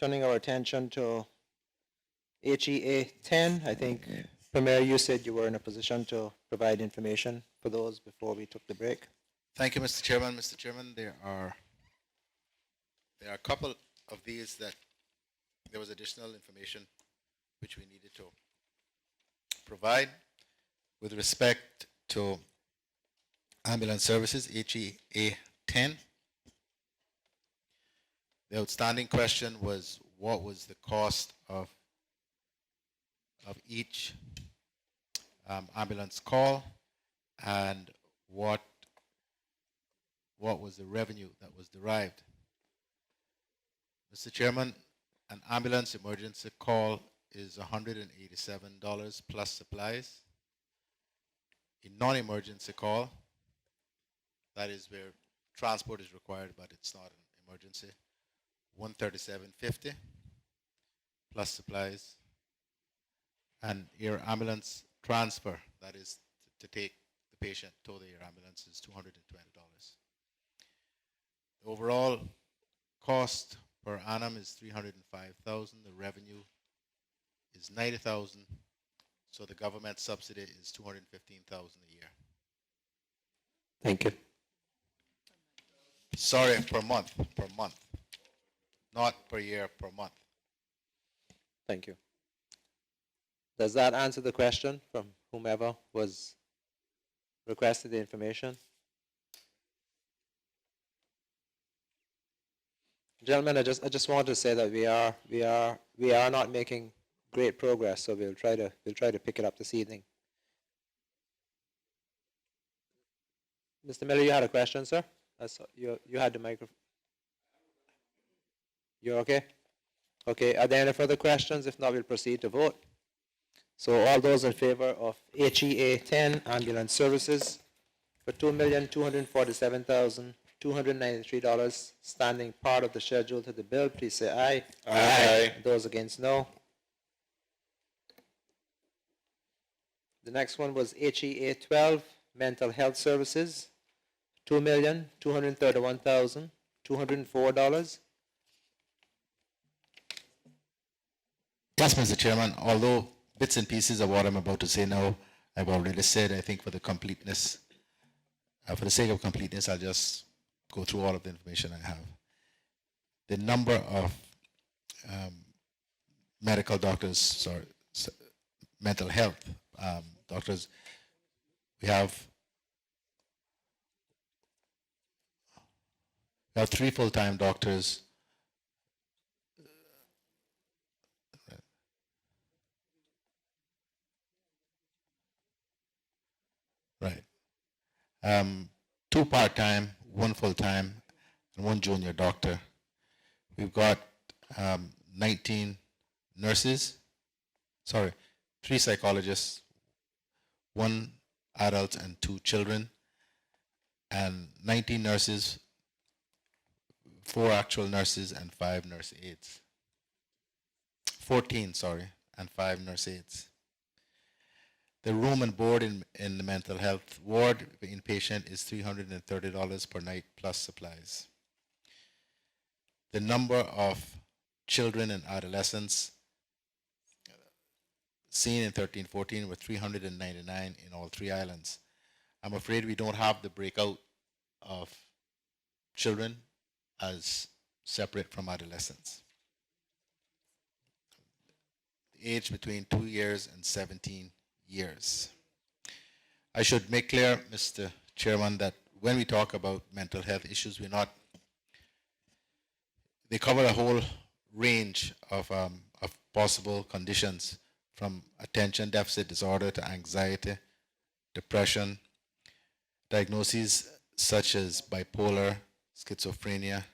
turning our attention to HEA 10. I think, Premier, you said you were in a position to provide information for those before we took the break. Thank you, Mr. Chairman. Mr. Chairman, there are a couple of these that there was additional information which we needed to provide with respect to ambulance services, HEA 10. The outstanding question was what was the cost of each ambulance call and what was the revenue that was derived. Mr. Chairman, an ambulance emergency call is $187 plus supplies. A non-emergency call, that is where transport is required but it's not an emergency, $137.50 plus supplies. And air ambulance transfer, that is to take the patient to the air ambulance, is $220. The overall cost per annum is $305,000. The revenue is $90,000. So the government subsidy is $215,000 a year. Thank you. Sorry, per month, not per year, per month. Thank you. Does that answer the question from whomever was requested the information? Gentlemen, I just wanted to say that we are not making great progress, so we'll try to pick it up this evening. Mr. Miller, you had a question, sir? You had the microphone. You're okay? Okay, are there any further questions? If not, we'll proceed to vote. So all those in favor of HEA 10 ambulance services for $2,247,293 standing part of the schedule to the bill, please say aye. Aye. Those against, no. The next one was HEA 12 mental health services, $2,231,204. Yes, Mr. Chairman, although bits and pieces of what I'm about to say now, I've already said, I think for the completeness, for the sake of completeness, I'll just go through all of the information I have. The number of medical doctors, mental health doctors, we have 3 full-time doctors. Right. 2 part-time, 1 full-time, and 1 junior doctor. We've got 19 nurses, 3 psychologists, 1 adult and 2 children, and 19 nurses, 4 actual nurses and 5 nurse aides. 14, and 5 nurse aides. The room and board in the mental health ward inpatient is $330 per night plus supplies. The number of children and adolescents seen in 13-14 were 399 in all 3 islands. I'm afraid we don't have the breakout of children as separate from adolescents. Age between 2 years and 17 years. I should make clear, Mr. Chairman, that when we talk about mental health issues, they cover a whole range of possible conditions, from attention deficit disorder to anxiety, depression, diagnoses such as bipolar, schizophrenia.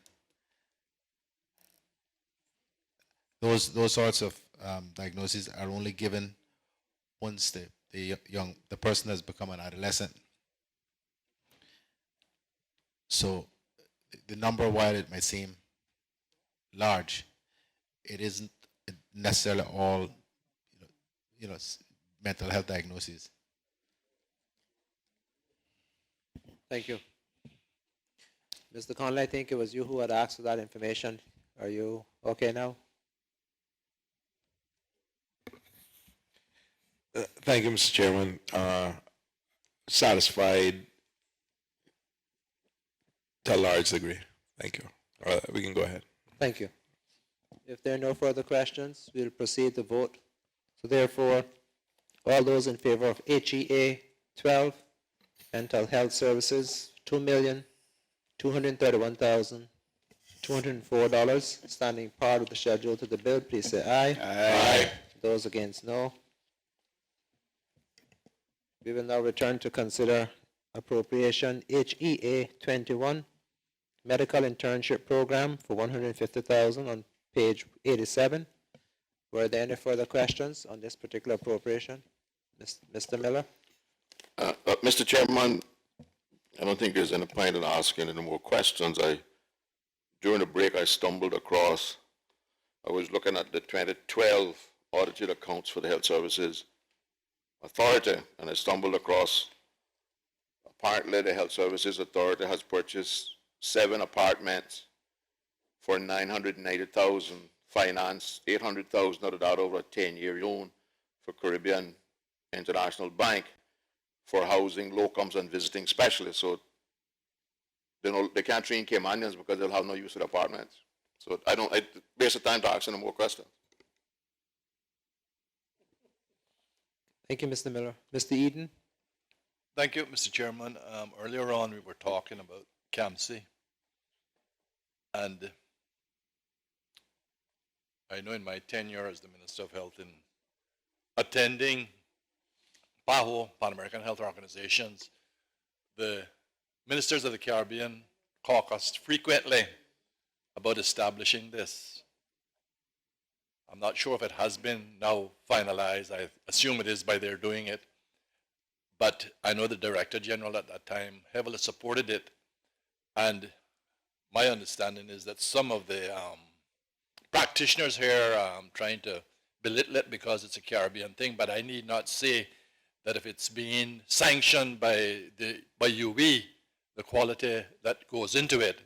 Those sorts of diagnoses are only given once the person has become an adolescent. So the number, while it may seem large, it isn't necessarily all mental health diagnoses. Thank you. Mr. Conley, I think it was you who had asked for that information. Are you okay now? Thank you, Mr. Chairman. Satisfied to a large degree. Thank you. We can go ahead. Thank you. If there are no further questions, we'll proceed to vote. So therefore, all those in favor of HEA 12, mental health services, $2,231,204, standing part of the schedule to the bill, please say aye. Aye. Those against, no. We will now return to consider appropriation HEA 21, medical internship program for $150,000 on page 87. Were there any further questions on this particular appropriation? Mr. Miller? Mr. Chairman, I don't think there's any point in asking any more questions. During the break, I stumbled across, I was looking at the 2012 audited accounts for the Health Services Authority, and I stumbled across, apparently the Health Services Authority has purchased 7 apartments for $990,000, financed $800,000 out of that over a 10-year loan for Caribbean International Bank for housing locums and visiting specialists. So they can't train Caymanians because they'll have no use of the apartments. So I waste the time to ask any more questions. Thank you, Mr. Miller. Mr. Eden? Thank you, Mr. Chairman. Earlier on, we were talking about CAMC. And I know in my tenure as the Minister of Health in attending PAHO, Pan American Health Organizations, the ministers of the Caribbean caucused frequently about establishing this. I'm not sure if it has been now finalized. I assume it is by their doing it. But I know the Director General at that time heavily supported it. And my understanding is that some of the practitioners here are trying to belittle it because it's a Caribbean thing, but I need not say that if it's being sanctioned by UV, the quality that goes into it.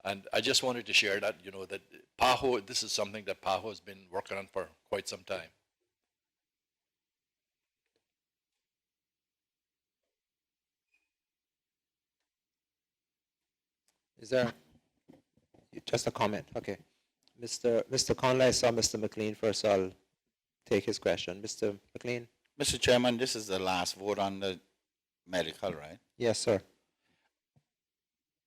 And I just wanted to share that, that PAHO, this is something that PAHO has been working on for quite some time. Is there just a comment? Okay. Mr. Conley, I saw Mr. McLean first, so I'll take his question. Mr. McLean? Mr. Chairman, this is the last vote on the medical, right? Yes, sir.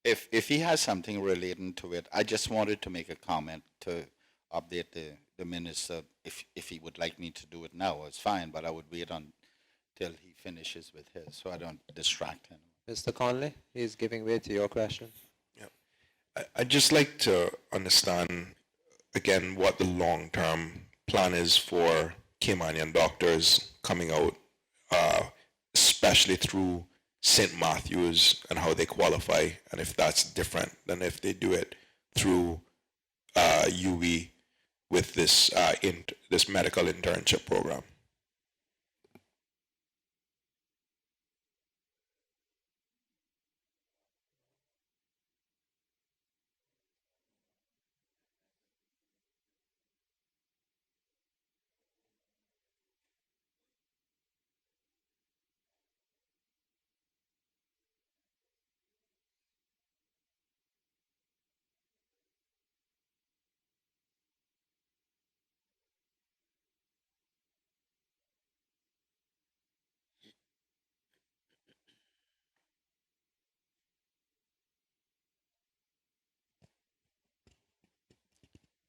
If he has something relating to it, I just wanted to make a comment to update the minister. If he would like me to do it now, it's fine, but I would wait until he finishes with his, so I don't distract him. Mr. Conley, he's giving way to your question. I'd just like to understand, again, what the long-term plan is for Caymanian doctors coming out, especially through St. Matthews, and how they qualify, and if that's different than if they do it through UV with this this medical internship program.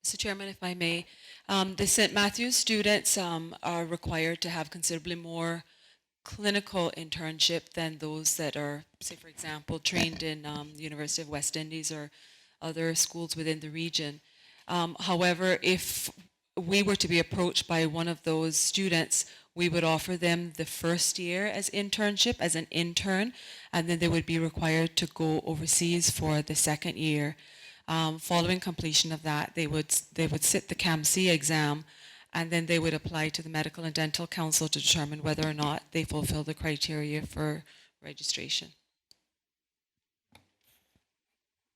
Mr. Chairman, if I may, the St. Matthews students are required to have considerably more clinical internship than those that are, say, for example, trained in the University of West Indies or other schools within the region. However, if we were to be approached by one of those students, we would offer them the first year as internship, as an intern, and then they would be required to go overseas for the second year. Following completion of that, they would sit the CAMC exam, and then they would apply to the Medical and Dental Council to determine whether or not they fulfill the criteria for registration.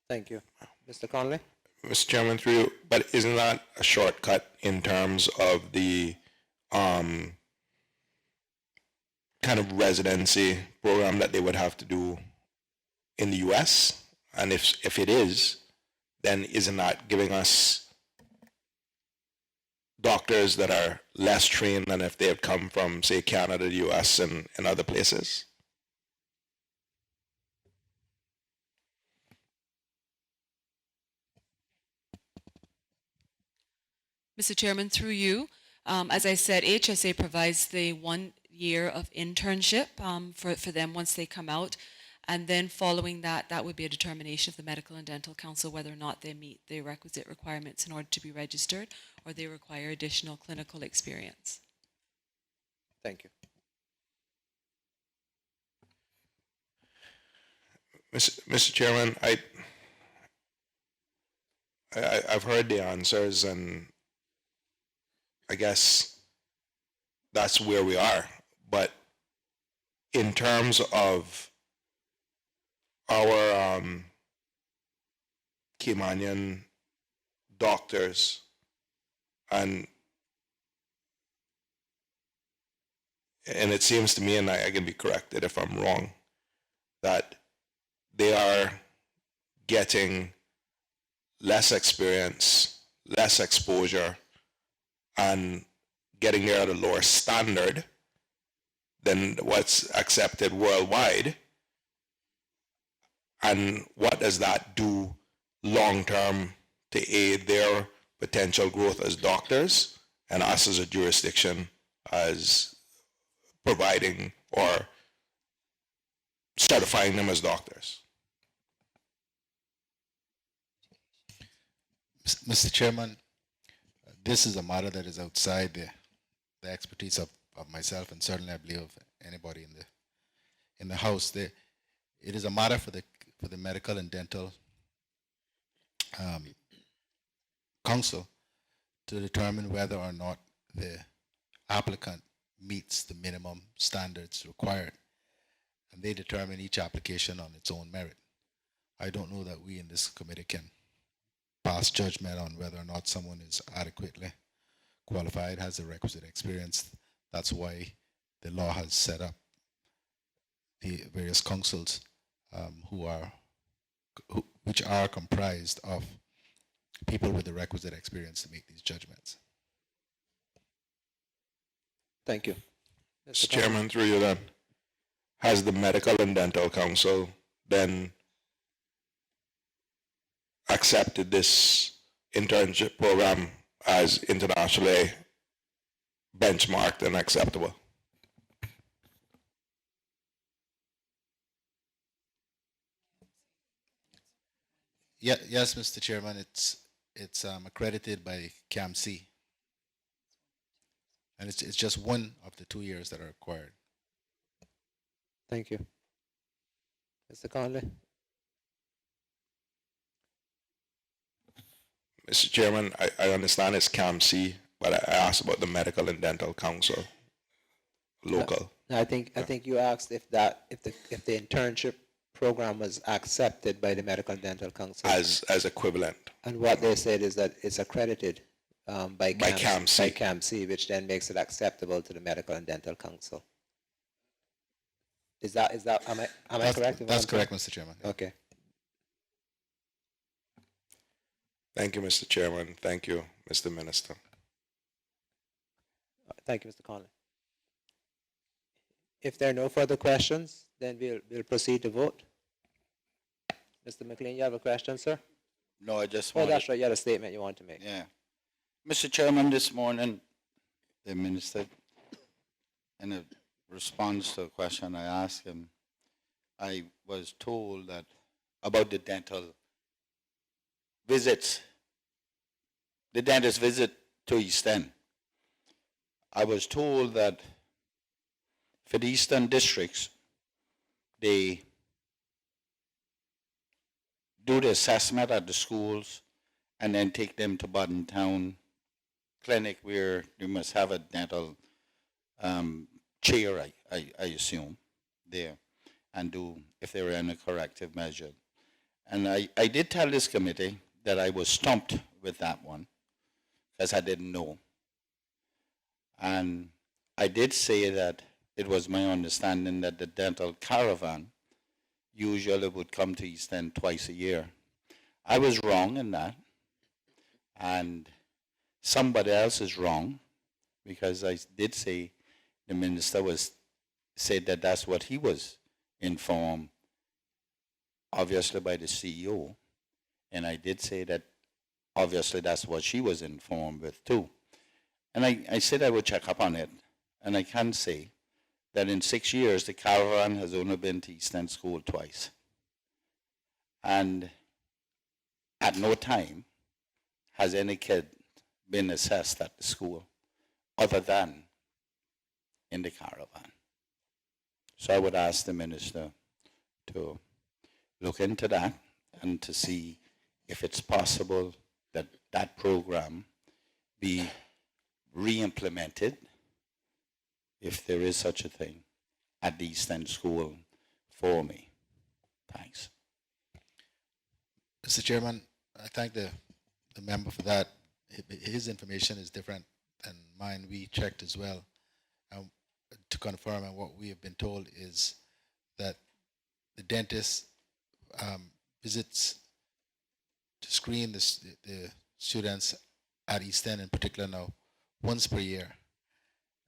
Thank you. Mr. Conley? Mr. Chairman, through you, but isn't that a shortcut in terms of the kind of residency program that they would have to do in the US? And if it is, then isn't that giving us doctors that are less trained than if they had come from, say, Canada, the US, and other places? Mr. Chairman, through you, as I said, HSA provides the 1 year of internship for them once they come out. And then following that, that would be a determination of the Medical and Dental Council whether or not they meet the requisite requirements in order to be registered or they require additional clinical experience. Thank you. Mr. Chairman, I've heard the answers, and I guess that's where we are. But in terms of our Caymanian doctors, and it seems to me, and I can be corrected if I'm wrong, that they are getting less experience, less exposure, and getting there at a lower standard than what's accepted worldwide. And what does that do long-term to aid their potential growth as doctors and us as a jurisdiction as providing or certifying them as doctors? Mr. Chairman, this is a matter that is outside the expertise of myself, and certainly I believe of anybody in the House. It is a matter for the Medical and Dental Council to determine whether or not the applicant meets the minimum standards required, and they determine each application on its own merit. I don't know that we in this committee can pass judgment on whether or not someone is adequately qualified, has the requisite experience. That's why the law has set up the various councils which are comprised of people with the requisite experience to make these judgments. Thank you. Mr. Chairman, through you then, has the Medical and Dental Council then accepted this internship program as internationally benchmarked and acceptable? Yeah, yes, Mr. Chairman, it's accredited by CAMC, and it's just one of the 2 years that are required. Thank you. Mr. Conley? Mr. Chairman, I understand it's CAMC, but I asked about the Medical and Dental Council, local. I think you asked if the internship program was accepted by the Medical and Dental Council. As equivalent. And what they said is that it's accredited by CAMC. CAMC, which then makes it acceptable to the Medical and Dental Council. Is that am I correct? in what That's I'm correct, saying? Mr. Chairman. Okay. Thank you, Mr. Chairman. Thank you, Mr. Minister. Thank you, Mr. Conley. If there are no further questions, then we'll proceed to vote. Mr. McLean, you have a question, sir? No, I just Oh, wanted, that's right. You had a statement you want to make. yeah. Mr. Chairman, this morning, the minister, in a response to a question I asked him, I was told that about the dental visits, the dentist visit to East End. I was told that for the Eastern districts, they do the assessment at the schools and then take them to Bodden Town Clinic where you must have a dental chair, I assume, there, and do if they were in a corrective measure. And I did tell this committee that I was stumped with that one because I didn't know. And I did say that it was my understanding that the dental caravan usually would come to East End twice a year. I was wrong in that, and somebody else is wrong, because I did say the minister said that that's what he was informed, obviously by the CEO, and I did say that obviously that's what she was informed with too. And I said I would check up on it, and I can say that in 6 years the caravan has only been to East End School twice. And at no time has any kid been assessed at the school other than in the caravan. So I would ask the minister to look into that and to see if it's possible that that program be re-implemented, if there is such a thing, at the East End School for me. Thanks. Mr. Chairman, I thank the member for that. His information is different than mine. We checked as well to confirm, and what we have been told is that the dentist visits to screen the students at East End in particular now once per year,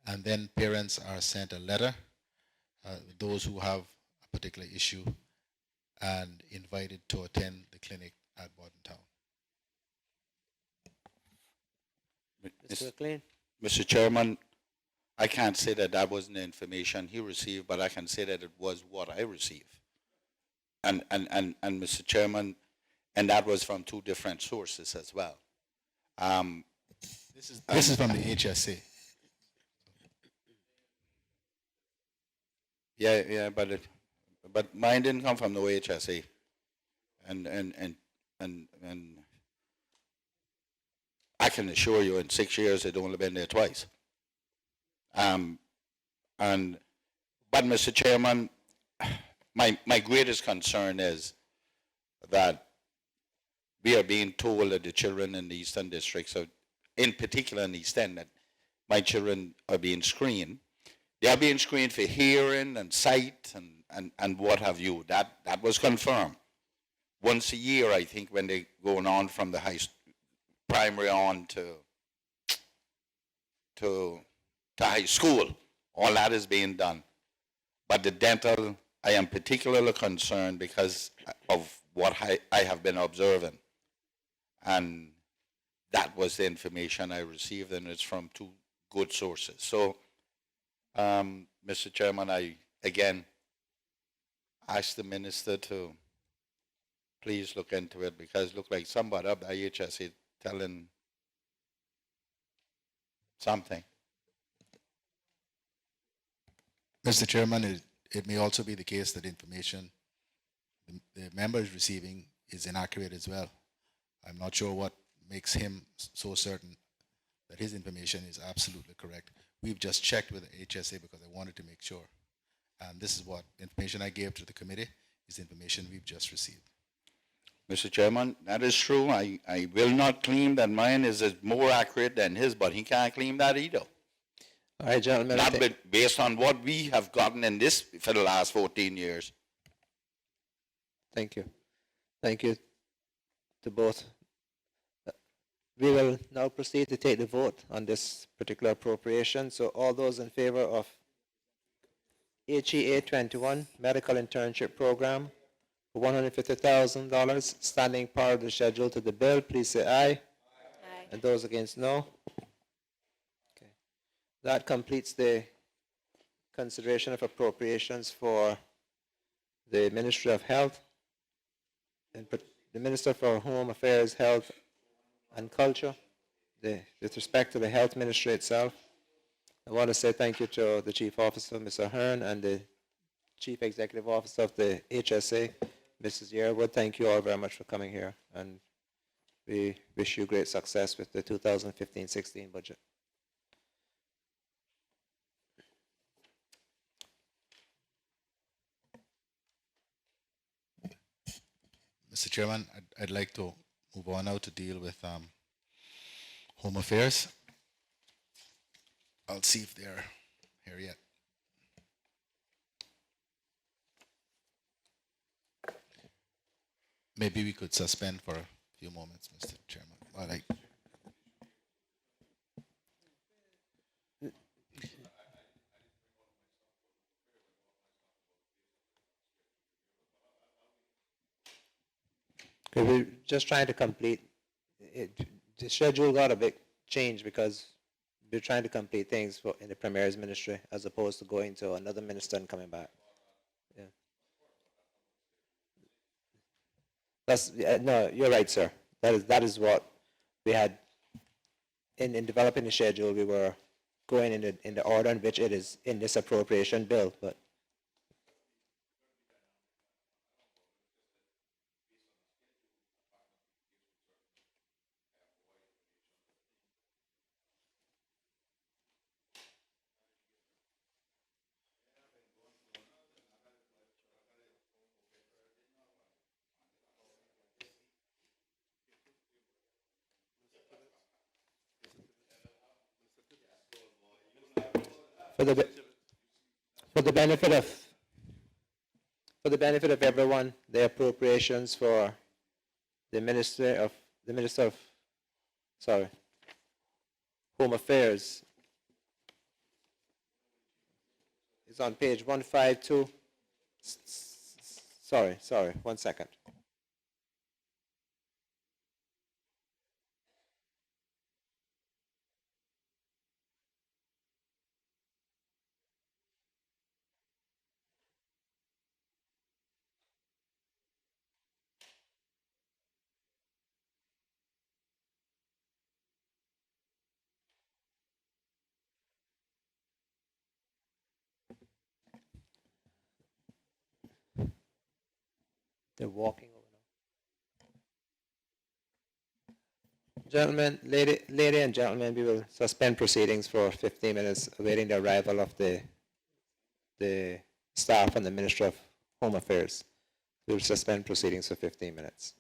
and then parents are sent a letter, those who have a particular issue, and invited to attend the clinic at Bordentown. Mr. McLean? Mr. Chairman, I can't say that that wasn't the information he received, but I can say that it was what I received. And Mr. Chairman, and that was from two different sources as well. This is from the HSA. Yeah, but mine didn't come from the HSA, and I can assure you, in 6 years, it only been there twice. But Mr. Chairman, my greatest concern is that we are being told that the children in the Eastern District, so in particular in East End, that my children are being screened. They are being screened for hearing and sight and what have you. That was confirmed. Once a year, I think, when they're going on from the primary on to high school, all that is being done. But the dental, I am particularly concerned because of what I have been observing. And that was the information I received, and it's from two good sources. So, Mr. Chairman, I again ask the minister to please look into it, because it looked like somebody up at IHS telling something. Mr. Chairman, it may also be the case that information the member is receiving is inaccurate as well. I'm not sure what makes him so certain that his information is absolutely correct. We've just checked with the HSA because I wanted to make sure. And this is what information I gave to the committee is the information we've just received. Mr. Chairman, that is true. I will not claim that mine is more accurate than his, but he can't claim that either. All right, gentlemen. Not based on what we have gotten in this for the last 14 years. Thank you. Thank you to both. We will now proceed to take the vote on this particular appropriation. So all those in favor of HEA 21 Medical Internship Program for $150,000, standing part of the schedule to the bill, please say aye. Aye. And those against, no. Okay. That completes the consideration of appropriations for the Ministry of Health and the Minister for Home Affairs, Health and Culture, with respect to the Health Ministry itself. I want to say thank you to the Chief Officer, Mr. Hearn, and the Chief Executive Officer of the HSA, Mrs. Yearwood. Thank you all very much for coming here, and we wish you great success with the 2015-16 budget. Mr. Chairman, I'd like to move on now to deal with Home Affairs. I'll see if they're here yet. maybe we could suspend for a few moments, Mr. Chairman. All right. We're just trying to complete, it, the schedule got a bit changed because we're trying to complete things for, in the Premier's ministry as opposed to going to another minister and coming back. Yeah. That's, no, you're right, sir. That is what we had, in developing the schedule, we were going in the order in which it is in this appropriation bill, but for the, be- for the benefit of, for the benefit of everyone, the appropriations for the Minister of, sorry, Home Affairs is on page 152. Sorry, 1 second. They're walking over now. Gentlemen, lady and gentlemen, we will suspend proceedings for 15 minutes, awaiting the arrival of the staff and the Minister of Home Affairs. We will suspend proceedings for 15 minutes.